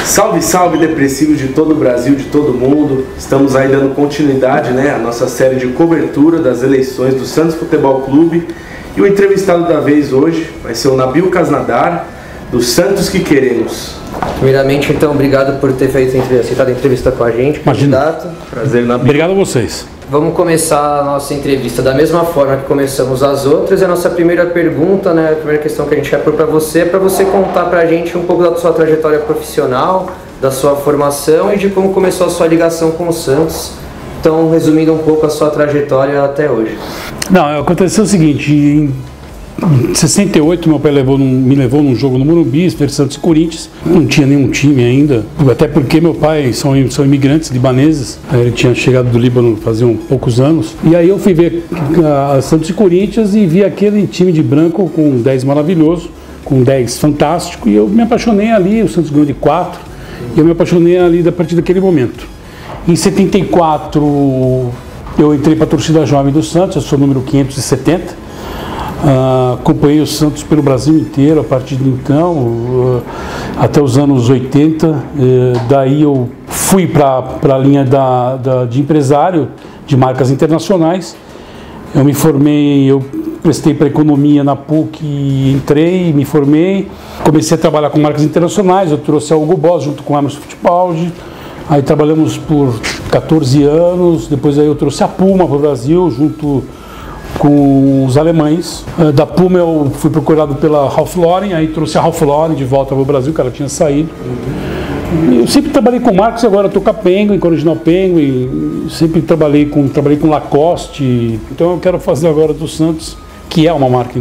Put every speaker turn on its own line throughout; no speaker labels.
Salve, salve, depressivos de todo o Brasil, de todo o mundo. Estamos aí dando continuidade, à nossa série de cobertura das eleições do Santos Futebol Clube. E o entrevistado da vez hoje vai ser o Nabil Khasnadar, do Santos que Queremos.
Primeiramente, então, obrigado por ter aceitado a entrevista com a gente, candidato.
Prazer, Nabil.
Obrigado a vocês.
Vamos começar a nossa entrevista da mesma forma que começamos as outras. A nossa primeira pergunta, a primeira questão que a gente quer pôr para você é para você contar para a gente um pouco da sua trajetória profissional, da sua formação e de como começou a sua ligação com o Santos. Então, resumindo um pouco a sua trajetória até hoje.
Não, aconteceu o seguinte, em 68 meu pai me levou num jogo no Morumbi, Santos e Corinthians. Não tinha nenhum time ainda, até porque meu pai são imigrantes libaneses. Ele tinha chegado do Líbano fazia poucos anos. E aí eu fui ver Santos e Corinthians e vi aquele time de branco com 10 maravilhoso, com 10 fantástico. E eu me apaixonei ali, o Santos ganhou de 4. E eu me apaixonei ali a partir daquele momento. Em 74 eu entrei para a torcida jovem do Santos, eu sou o número 570. Acompanhei o Santos pelo Brasil inteiro a partir de então, até os anos 80. Daí eu fui para a linha de empresário de marcas internacionais. Eu me formei, eu prestei para economia na PUC, entrei, me formei. Comecei a trabalhar com marcas internacionais, eu trouxe a Hugo Boss junto com a Emerson Fittipaldi. Aí trabalhamos por 14 anos, depois aí eu trouxe a Puma para o Brasil junto com os alemães. Da Puma eu fui procurado pela Ralph Lauren, aí trouxe a Ralph Lauren de volta para o Brasil, que ela tinha saído. Eu sempre trabalhei com marcas, agora estou com a Penguin, com a Original Penguin, sempre trabalhei com Lacoste, então eu quero fazer agora do Santos, que é uma marca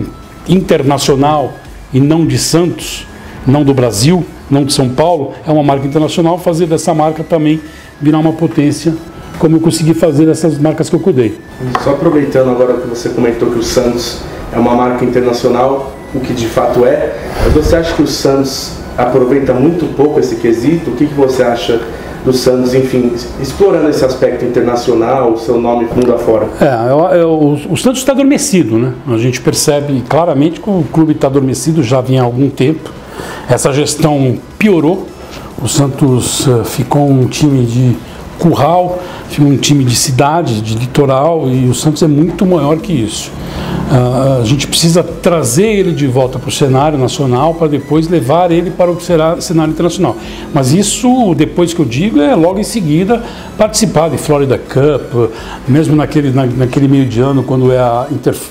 internacional e não de Santos, não do Brasil, não de São Paulo, é uma marca internacional, fazer dessa marca também virar uma potência, como eu consegui fazer dessas marcas que eu cuidei.
Só aproveitando agora que você comentou que o Santos é uma marca internacional, o que de fato é, mas você acha que o Santos aproveita muito pouco esse quesito? O que você acha do Santos, enfim, explorando esse aspecto internacional, o seu nome mundo afora?
O Santos está adormecido, A gente percebe claramente que o clube está adormecido já vinha há algum tempo. Essa gestão piorou, o Santos ficou um time de curral, um time de cidade, de litoral, e o Santos é muito maior que isso. A gente precisa trazer ele de volta para o cenário nacional para depois levar ele para o cenário internacional. Mas isso, depois que eu digo, é logo em seguida participar de Florida Cup, mesmo naquele meio de ano, quando é a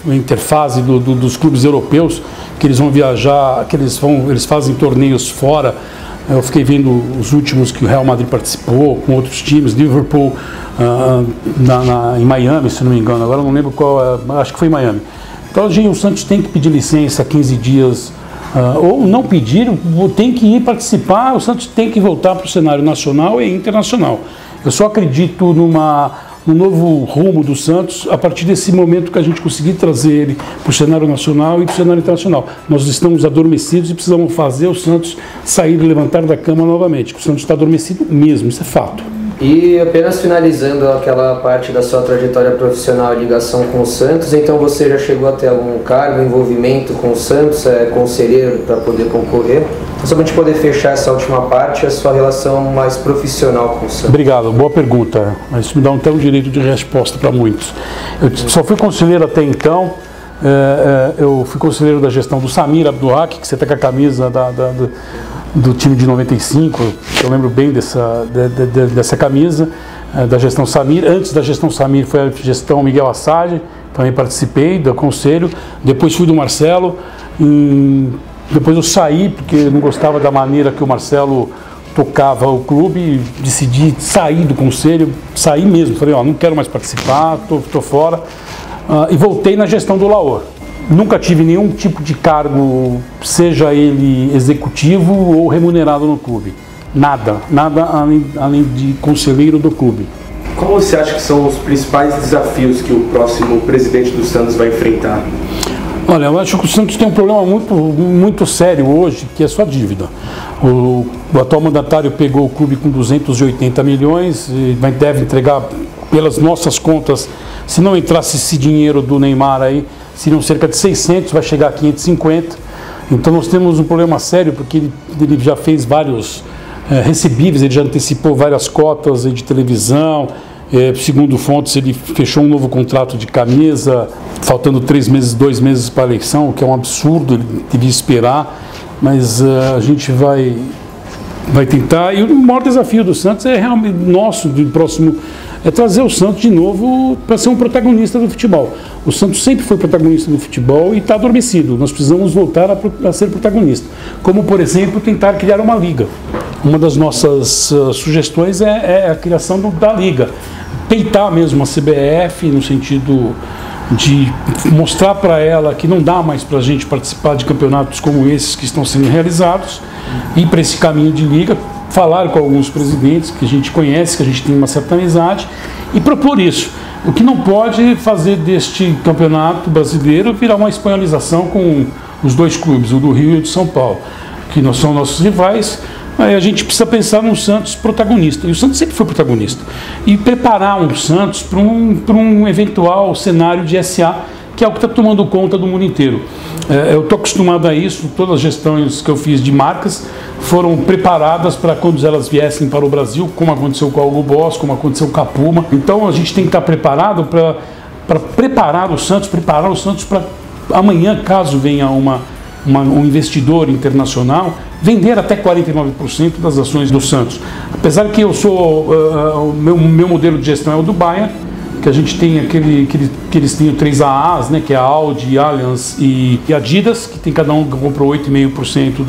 interfase dos clubes europeus, que eles vão viajar, que eles fazem torneios fora. Eu fiquei vendo os últimos que o Real Madrid participou, com outros times, Liverpool, em Miami, se não me engano, agora eu não lembro qual, acho que foi em Miami. Então o Santos tem que pedir licença 15 dias, ou não pedir, tem que ir participar, o Santos tem que voltar para o cenário nacional e internacional. Eu só acredito num novo rumo do Santos a partir desse momento que a gente conseguir trazer ele para o cenário nacional e para o cenário internacional. Nós estamos adormecidos e precisamos fazer o Santos sair e levantar da cama novamente. O Santos está adormecido mesmo, isso é fato.
E apenas finalizando aquela parte da sua trajetória profissional e ligação com o Santos, então você já chegou a ter algum cargo, envolvimento com o Santos, conselheiro para poder concorrer? Só para a gente poder fechar essa última parte, a sua relação mais profissional com o Santos.
Obrigado, boa pergunta. Isso me dá até um direito de resposta para muitos. Eu só fui conselheiro até então, eu fui conselheiro da gestão do Samir Abduhak, que você está com a camisa do time de 95, eu lembro bem dessa camisa, da gestão Samir. Antes da gestão Samir foi a gestão Miguel Assad, também participei do conselho, depois fui do Marcelo, depois eu saí porque não gostava da maneira que o Marcelo tocava o clube, decidi sair do conselho, saí mesmo, falei, não quero mais participar, tô fora, e voltei na gestão do Laor. Nunca tive nenhum tipo de cargo, seja ele executivo ou remunerado no clube. Nada além de conselheiro do clube.
Qual você acha que são os principais desafios que o próximo presidente do Santos vai enfrentar?
Olha, eu acho que o Santos tem um problema muito sério hoje, que é a sua dívida. O atual mandatário pegou o clube com 280 milhões e deve entregar, pelas nossas contas, se não entrasse esse dinheiro do Neymar aí, seriam cerca de 600, vai chegar a 550. Então nós temos um problema sério, porque ele já fez vários recebíveis, ele já antecipou várias cotas de televisão. Segundo fontes, ele fechou um novo contrato de camisa, faltando 2 meses para a eleição, o que é um absurdo, ele devia esperar, mas a gente vai tentar. E o maior desafio do Santos é realmente nosso, do próximo, é trazer o Santos de novo para ser um protagonista do futebol. O Santos sempre foi protagonista do futebol e está adormecido. Nós precisamos voltar a ser protagonista. Como, por exemplo, tentar criar uma liga. Uma das nossas sugestões é a criação da liga. Peitar mesmo a CBF no sentido de mostrar para ela que não dá mais para a gente participar de campeonatos como esses que estão sendo realizados, ir para esse caminho de liga, falar com alguns presidentes que a gente conhece, que a gente tem uma certa amizade, e propor isso. O que não pode fazer deste campeonato brasileiro virar uma espanholização com os 2 clubes, o do Rio e o de São Paulo, que não são nossos rivais. Aí a gente precisa pensar num Santos protagonista, e o Santos sempre foi protagonista, e preparar um Santos para um eventual cenário de SA, que é o que está tomando conta do mundo inteiro. Eu estou acostumado a isso, todas as gestões que eu fiz de marcas foram preparadas para quando elas viessem para o Brasil, como aconteceu com a Hugo Boss, como aconteceu com a Puma. Então a gente tem que estar preparado para preparar o Santos para amanhã, caso venha um investidor internacional, vender até 49% das ações do Santos. Apesar que o meu modelo de gestão é o do Bayern, que a gente tem que eles têm 3 AAs, né, que é a Audi, Allianz e Adidas, que tem cada um que comprou 8,5%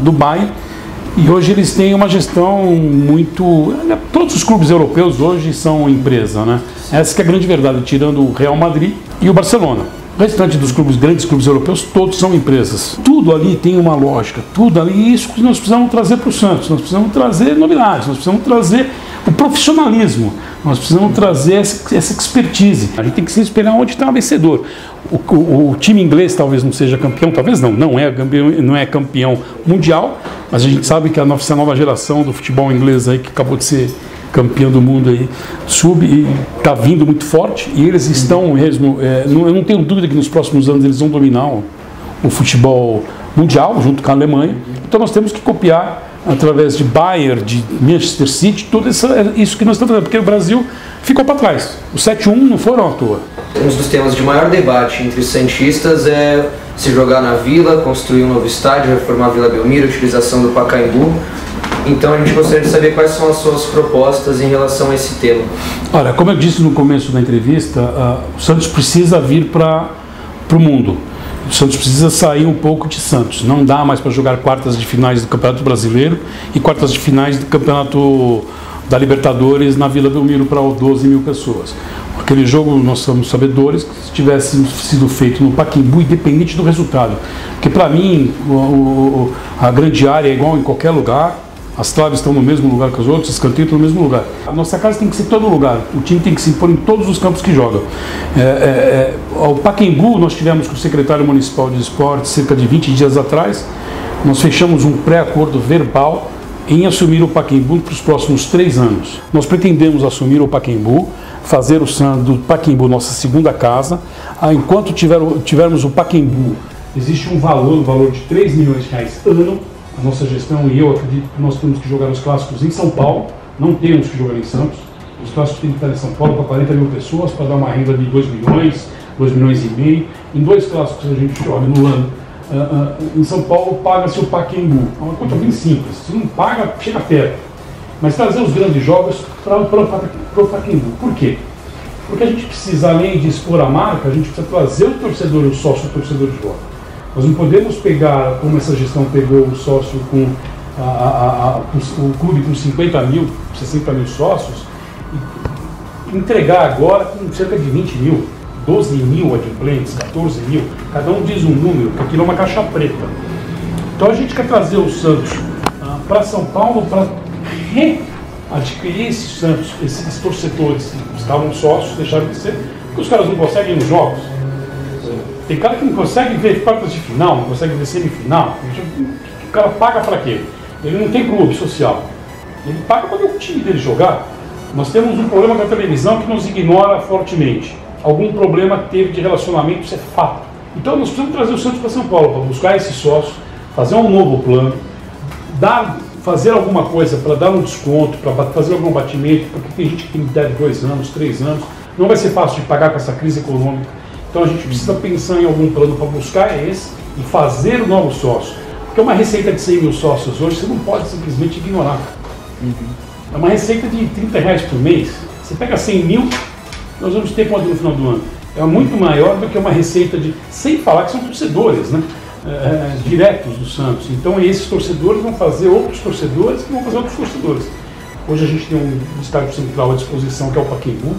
do Bayern. E hoje eles têm uma gestão muito... Todos os clubes europeus hoje são empresa, né? Essa que é a grande verdade, tirando o Real Madrid e o Barcelona. O restante dos grandes clubes europeus, todos são empresas. Tudo ali tem uma lógica, tudo ali, isso que nós precisamos trazer para o Santos. Nós precisamos trazer novidades, nós precisamos trazer o profissionalismo, nós precisamos trazer essa expertise. A gente tem que se espelhar onde está o vencedor. O time inglês talvez não seja campeão, talvez não é campeão mundial, mas a gente sabe que essa nova geração do futebol inglês aí, que acabou de ser campeão do mundo aí, está vindo muito forte, e eles estão mesmo, eu não tenho dúvida que nos próximos anos eles vão dominar o futebol mundial, junto com a Alemanha. Então nós temos que copiar, através de Bayern, de Manchester City, tudo isso que nós estamos fazendo, porque o Brasil ficou para trás. Os 7-1 não foram à toa.
Um dos temas de maior debate entre os santistas é se jogar na Vila, construir um novo estádio, reformar a Vila Belmiro, a utilização do Pacaembu. Então a gente gostaria de saber quais são as suas propostas em relação a esse tema. Olha,
como eu disse no começo da entrevista, o Santos precisa vir para o mundo. O Santos precisa sair um pouco de Santos. Não dá mais para jogar quartas de finais do Campeonato Brasileiro e quartas de finais do Campeonato da Libertadores na Vila Belmiro para 12 mil pessoas. Aquele jogo, nós somos sabedores, que se tivesse sido feito no Pacaembu, independente do resultado. Porque para mim, a grande área é igual em qualquer lugar. As traves estão no mesmo lugar que os outros, os escanteios estão no mesmo lugar. A nossa casa tem que ser em todo lugar, o time tem que se impor em todos os campos que joga. O Pacaembu, nós tivemos com o secretário municipal de esportes cerca de 20 dias atrás, nós fechamos um pré-acordo verbal em assumir o Pacaembu para os próximos 3 anos. Nós pretendemos assumir o Pacaembu, fazer do Pacaembu nossa segunda casa. Enquanto tivermos o Pacaembu, existe um valor de 3 milhões de reais ano. A nossa gestão, e eu acredito que nós temos que jogar os clássicos em São Paulo, não temos que jogar em Santos. Os clássicos têm que estar em São Paulo para 40 mil pessoas, para dar uma renda de 2 milhões, 2 milhões e meio. Em 2 clássicos a gente joga no ano. Em São Paulo paga-se o Pacaembu. É uma conta bem simples. Se não paga, chega perto. Mas trazer os grandes jogos para o Pacaembu. Por quê? Porque a gente precisa, além de expor a marca, a gente precisa trazer o torcedor, o sócio torcedor de volta. Nós não podemos pegar, como essa gestão pegou o sócio com o clube com 50 mil, 60 mil sócios, e entregar agora com cerca de 20 mil, 12 mil adimplentes, 14 mil, cada um diz um número, porque aquilo é uma caixa preta. Então a gente quer trazer o Santos para São Paulo para readquirir esses Santos, esses torcedores que estavam sócios, deixaram de ser, porque os caras não conseguem ir nos jogos. Tem cara que não consegue ver quartas de final, não consegue ver semifinal. O cara paga para quê? Ele não tem clube social. Ele paga para ver o time dele jogar. Nós temos um problema com a televisão que nos ignora fortemente. Algum problema teve de relacionamento, isso é fato. Então nós precisamos trazer o Santos para São Paulo, para buscar esse sócio, fazer um novo plano, fazer alguma coisa para dar um desconto, para fazer algum batimento, porque tem gente que deve 2 anos, 3 anos, não vai ser fácil de pagar com essa crise econômica. Então a gente precisa pensar em algum plano para buscar esse e fazer o novo sócio. Porque uma receita de 100 mil sócios hoje, você não pode simplesmente ignorar. É uma receita de R$30 por mês. Você pega 100 mil, nós vamos ter quanto no final do ano? É muito maior do que uma receita de... Sem falar que são torcedores, né? Diretos do Santos. Então esses torcedores vão fazer outros torcedores que vão fazer outros torcedores. Hoje a gente tem um estádio central à disposição, que é o Pacaembu.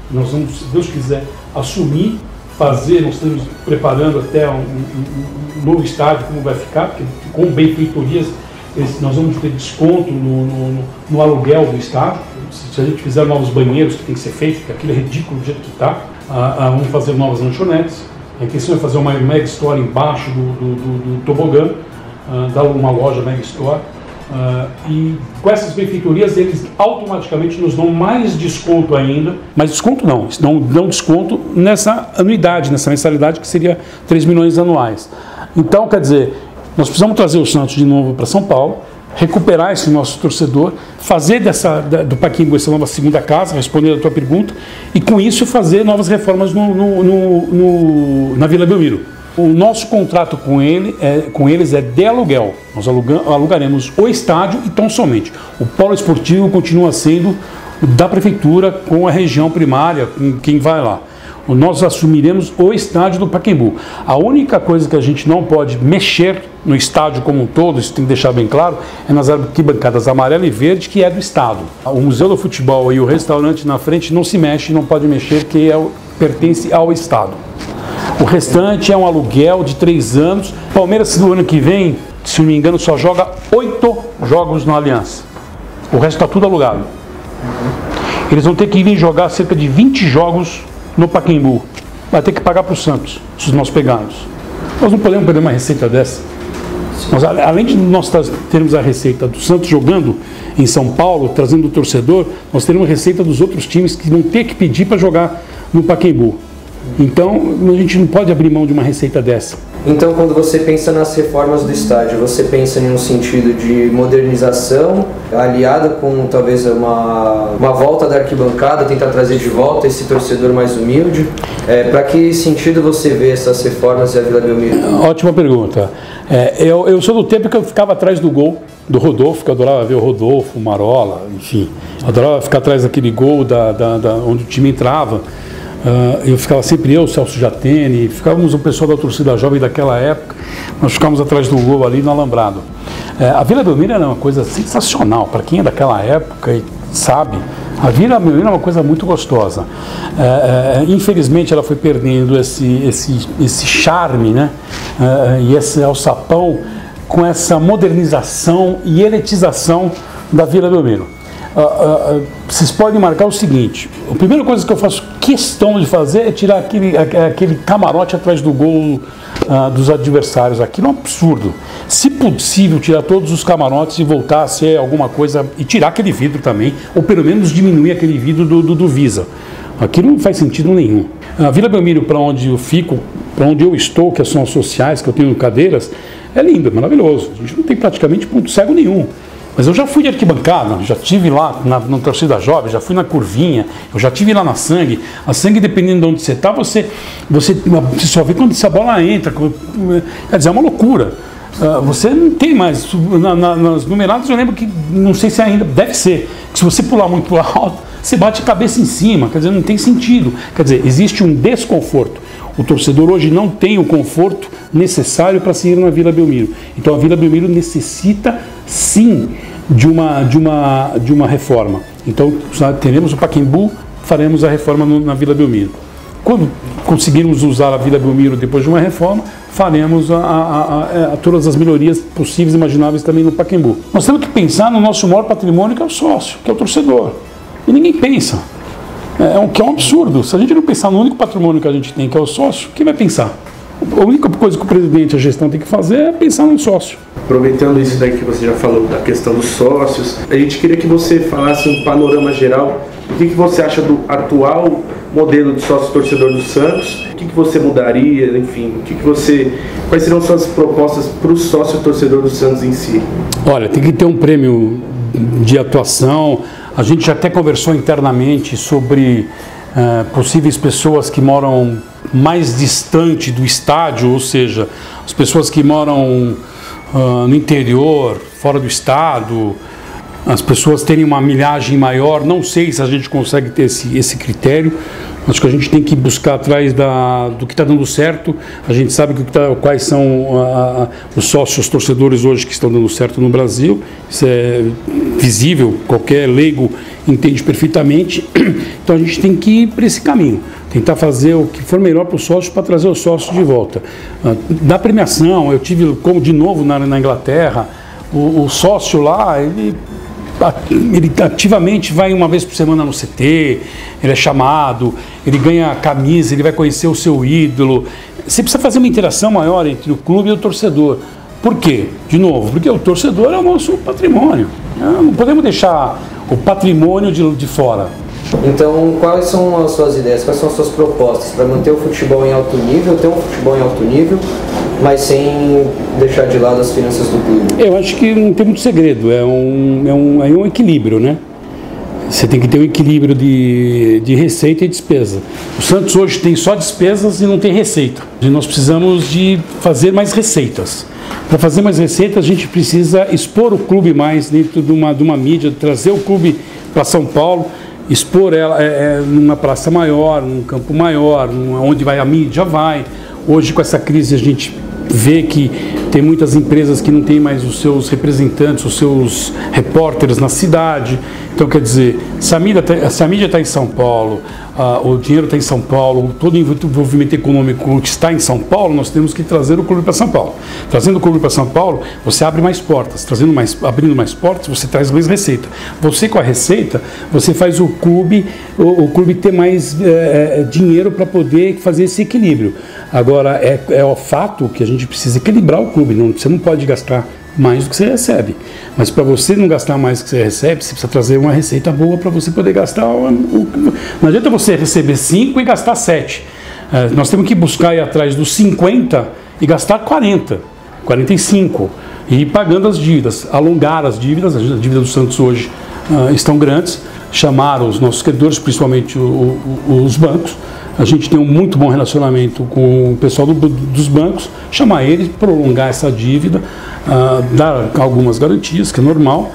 Nós vamos, se Deus quiser, assumir, fazer, nós estamos preparando até um novo estádio, como vai ficar, porque com benfeitorias nós vamos ter desconto no aluguel do estádio. Se a gente fizer novos banheiros, que tem que ser feito, porque aquilo é ridículo do jeito que está, vamos fazer novas lanchonetes. A intenção é fazer uma Mega Store embaixo do tobogã, dar uma loja Mega Store. E com essas benfeitorias eles automaticamente nos dão mais desconto ainda. Mas desconto não, eles dão desconto nessa anuidade, nessa mensalidade que seria 3 milhões anuais. Então, quer dizer, nós precisamos trazer o Santos de novo para São Paulo, recuperar esse nosso torcedor, fazer do Pacaembu essa nova segunda casa, responder a tua pergunta, e com isso fazer novas reformas na Vila Belmiro. O nosso contrato com eles é de aluguel. Nós alugaremos o estádio e tão somente. O polo esportivo continua sendo da prefeitura com a região primária, com quem vai lá. Nós assumiremos o estádio do Pacaembu. A única coisa que a gente não pode mexer no estádio como um todo, isso tem que deixar bem claro, é nas arquibancadas amarela e verde, que é do Estado. O Museu do Futebol e o restaurante na frente não se mexe, não pode mexer, porque pertence ao Estado. O restante é um aluguel de 3 anos. Palmeiras, no ano que vem, se não me engano, só joga 8 jogos no Aliança. O resto está tudo alugado. Eles vão ter que vir jogar cerca de 20 jogos no Pacaembu. Vai ter que pagar para o Santos, se nós pegarmos. Nós não podemos perder uma receita dessa. Nós, além de nós termos a receita do Santos jogando em São Paulo, trazendo o torcedor, nós teremos a receita dos outros times que vão ter que pedir para jogar no Pacaembu. Então, a gente não pode abrir mão de uma receita dessa.
Então, quando você pensa nas reformas do estádio, você pensa em um sentido de modernização, aliada com talvez uma volta da arquibancada, tentar trazer de volta esse torcedor mais humilde? Para que sentido você vê essas reformas e a Vila Belmiro?
Ótima pergunta. Eu sou do tempo que eu ficava atrás do gol do Rodolfo, que eu adorava ver o Rodolfo, o Marola, enfim. Eu adorava ficar atrás daquele gol onde o time entrava. Eu ficava sempre o Celso Jatene, ficávamos o pessoal da torcida jovem daquela época, nós ficávamos atrás do gol ali no Alambrado. A Vila Belmiro era uma coisa sensacional, para quem é daquela época e sabe, a Vila Belmiro é uma coisa muito gostosa. Infelizmente ela foi perdendo esse charme, né? E esse alçapão com essa modernização e elitização da Vila Belmiro. Vocês podem marcar o seguinte: a primeira coisa que eu faço questão de fazer é tirar aquele camarote atrás do gol dos adversários. Aquilo é um absurdo. Se possível, tirar todos os camarotes e voltar a ser alguma coisa, e tirar aquele vidro também, ou pelo menos diminuir aquele vidro do Visa. Aquilo não faz sentido nenhum. A Vila Belmiro, para onde eu fico, para onde eu estou, que são as sociais, que eu tenho cadeiras, é lindo, é maravilhoso. A gente não tem praticamente ponto cego nenhum. Mas eu já fui de arquibancada, já estive lá na torcida jovem, já fui na curvinha, eu já estive lá na sangue. A sangue, dependendo de onde você está, você só vê quando essa bola entra. Quer dizer, é uma loucura. Você não tem mais. Nas numeradas eu lembro que, não sei se ainda, deve ser, que se você pular muito alto, você bate a cabeça em cima. Quer dizer, não tem sentido. Quer dizer, existe um desconforto. O torcedor hoje não tem o conforto necessário para se ir na Vila Belmiro. Então a Vila Belmiro necessita, sim, de uma reforma. Então teremos o Pacaembu, faremos a reforma na Vila Belmiro. Quando conseguirmos usar a Vila Belmiro depois de uma reforma, faremos todas as melhorias possíveis e imagináveis também no Pacaembu. Nós temos que pensar no nosso maior patrimônio, que é o sócio, que é o torcedor. E ninguém pensa. Que é um absurdo. Se a gente não pensar no único patrimônio que a gente tem, que é o sócio, quem vai pensar? A única coisa que o presidente e a gestão tem que fazer é pensar no sócio.
Aproveitando isso daí que você já falou, da questão dos sócios, a gente queria que você falasse um panorama geral. O que você acha do atual modelo de sócio-torcedor do Santos, o que você mudaria, enfim, quais seriam suas propostas para o sócio-torcedor do Santos em si?
Olha, tem que ter um prêmio de atuação. A gente já até conversou internamente sobre possíveis pessoas que moram mais distante do estádio, ou seja, as pessoas que moram no interior, fora do estado, as pessoas terem uma milhagem maior. Não sei se a gente consegue ter esse critério. Acho que a gente tem que buscar atrás do que está dando certo. A gente sabe quais são os sócios torcedores hoje que estão dando certo no Brasil. Isso é visível, qualquer leigo entende perfeitamente. Então a gente tem que ir para esse caminho, tentar fazer o que for melhor para os sócios, para trazer os sócios de volta. Da premiação, eu tive, como de novo na Inglaterra, o sócio lá, ele ativamente vai uma vez por semana no CT, ele é chamado, ele ganha camisa, ele vai conhecer o seu ídolo. Você precisa fazer uma interação maior entre o clube e o torcedor. Por quê? De novo, porque o torcedor é o nosso patrimônio. Não podemos deixar o patrimônio de fora.
Então, quais são as suas ideias, quais são as suas propostas para manter o futebol em alto nível, ter um futebol em alto nível, mas sem deixar de lado as finanças do clube?
Eu acho que não tem muito segredo, é um equilíbrio, né? Você tem que ter um equilíbrio de receita e despesa. O Santos hoje tem só despesas e não tem receita. E nós precisamos de fazer mais receitas. Para fazer mais receitas, a gente precisa expor o clube mais dentro de uma mídia, trazer o clube para São Paulo, expor ela numa praça maior, num campo maior, onde vai a mídia, vai. Hoje, com essa crise, a gente vê que tem muitas empresas que não têm mais os seus representantes, os seus repórteres na cidade. Então, quer dizer, se a mídia está em São Paulo, o dinheiro está em São Paulo, todo o envolvimento econômico está em São Paulo, nós temos que trazer o clube para São Paulo. Trazendo o clube para São Paulo, você abre mais portas. Abrindo mais portas, você traz mais receita. Você, com a receita, você faz o clube ter mais dinheiro para poder fazer esse equilíbrio. Agora, é o fato que a gente precisa equilibrar o clube. Você não pode gastar mais do que você recebe. Mas para você não gastar mais do que você recebe, você precisa trazer uma receita boa para você poder gastar. Não adianta você receber 5 e gastar 7. Nós temos que buscar ir atrás dos 50 e gastar 40, 45. E ir pagando as dívidas, alongar as dívidas. As dívidas do Santos hoje estão grandes. Chamaram os nossos credores, principalmente os bancos. A gente tem um muito bom relacionamento com o pessoal dos bancos, chamar eles, prolongar essa dívida, dar algumas garantias, que é normal,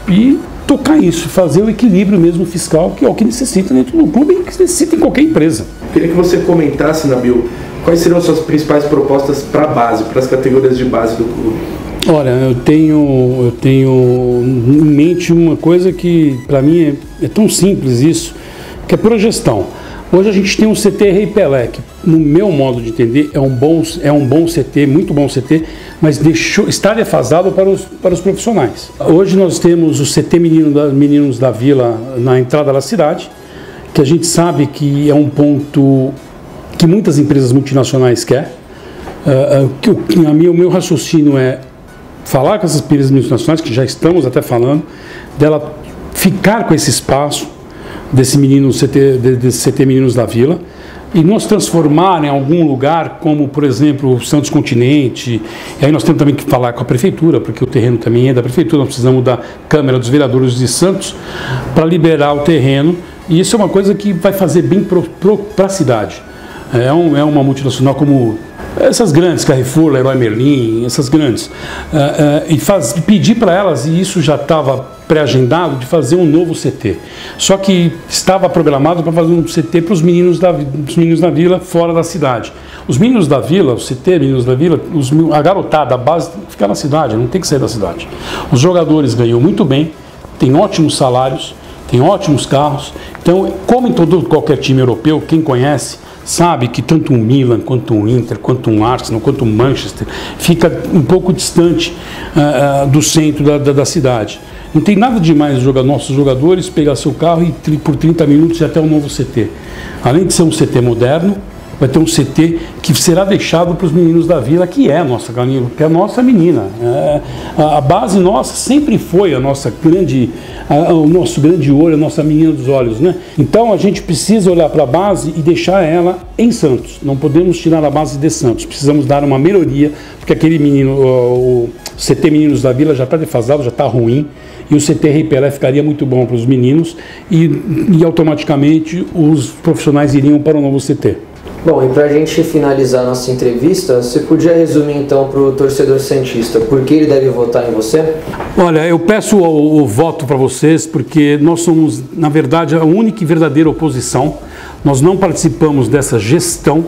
e tocar isso, fazer o equilíbrio mesmo fiscal, que é o que necessita dentro do clube e que necessita em qualquer empresa.
Queria que você comentasse, Nabil, quais seriam as suas principais propostas para a base, para as categorias de base do clube?
Olha, eu tenho em mente uma coisa que para mim é tão simples isso, que é projeção. Hoje a gente tem um CT Rei Pelé, que no meu modo de entender é um bom CT, muito bom CT, mas está defasado para os profissionais. Hoje nós temos o CT Meninos da Vila na entrada da cidade, que a gente sabe que é um ponto que muitas empresas multinacionais querem. O meu raciocínio é falar com essas empresas multinacionais, que já estamos até falando, dela ficar com esse espaço, desse CT Meninos da Vila, e nos transformar em algum lugar, como por exemplo o Santos Continente. E aí nós temos também que falar com a prefeitura, porque o terreno também é da prefeitura, nós precisamos da Câmara dos Vereadores de Santos para liberar o terreno, e isso é uma coisa que vai fazer bem para a cidade. É uma multinacional como essas grandes, Carrefour, Leroy Merlin, essas grandes, e pedir para elas, e isso já estava pré-agendado, de fazer um novo CT. Só que estava programado para fazer um CT para os meninos da Vila fora da cidade. Os meninos da Vila, o CT Meninos da Vila, a garotada, a base tem que ficar na cidade, não tem que sair da cidade. Os jogadores ganham muito bem, têm ótimos salários, têm ótimos carros. Então, como em qualquer time europeu, quem conhece sabe que tanto um Milan, quanto um Inter, quanto um Arsenal, quanto um Manchester, fica um pouco distante do centro da cidade. Não tem nada demais nossos jogadores pegar seu carro e por 30 minutos ir até um novo CT. Além de ser um CT moderno, vai ter um CT que será deixado para os meninos da Vila, que é a nossa galinha, que é a nossa menina. A base nossa sempre foi o nosso grande olho, a nossa menina dos olhos, né? Então a gente precisa olhar para a base e deixar ela em Santos. Não podemos tirar a base de Santos. Precisamos dar uma melhoria, porque aquele menino, o CT Meninos da Vila já está defasado, já está ruim. E o CT Rei Pelé ficaria muito bom para os meninos e automaticamente os profissionais iriam para o novo CT.
Bom, e para a gente finalizar nossa entrevista, você podia resumir então para o torcedor santista por que ele deve votar em você?
Olha, eu peço o voto para vocês porque nós somos, na verdade, a única e verdadeira oposição. Nós não participamos dessa gestão,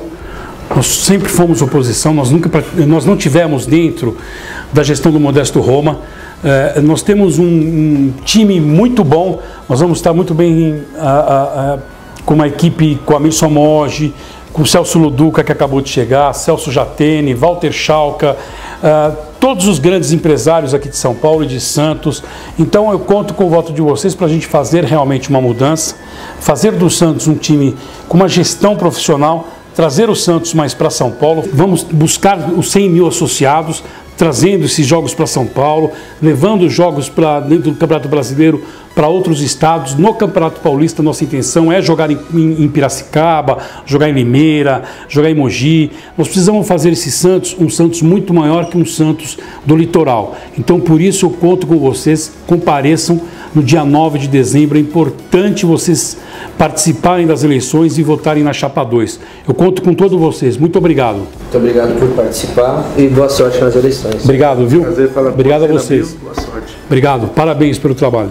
nós sempre fomos oposição, nós não tivemos dentro da gestão do Modesto Roma. Nós temos um time muito bom, nós vamos estar muito bem com uma equipe, com a Milson Mogi, com o Celso Luduca, que acabou de chegar, Celso Jatene, Walter Schalka, todos os grandes empresários aqui de São Paulo e de Santos. Então eu conto com o voto de vocês para a gente fazer realmente uma mudança, fazer do Santos um time com uma gestão profissional, trazer o Santos mais para São Paulo. Vamos buscar os 100 mil associados, trazendo esses jogos para São Paulo, levando os jogos para dentro do Campeonato Brasileiro para outros estados. No Campeonato Paulista, nossa intenção é jogar em Piracicaba, jogar em Limeira, jogar em Mogi. Nós precisamos fazer esse Santos um Santos muito maior que um Santos do litoral. Então, por isso, eu conto com vocês, compareçam no dia 9 de dezembro. É importante vocês participarem das eleições e votarem na Chapa 2. Eu conto com todos vocês. Muito obrigado.
Muito obrigado por participar e boa sorte nas eleições.
Obrigado, viu?
Prazer falar com
obrigado
você,
a vocês.
Boa sorte.
Obrigado. Parabéns pelo trabalho.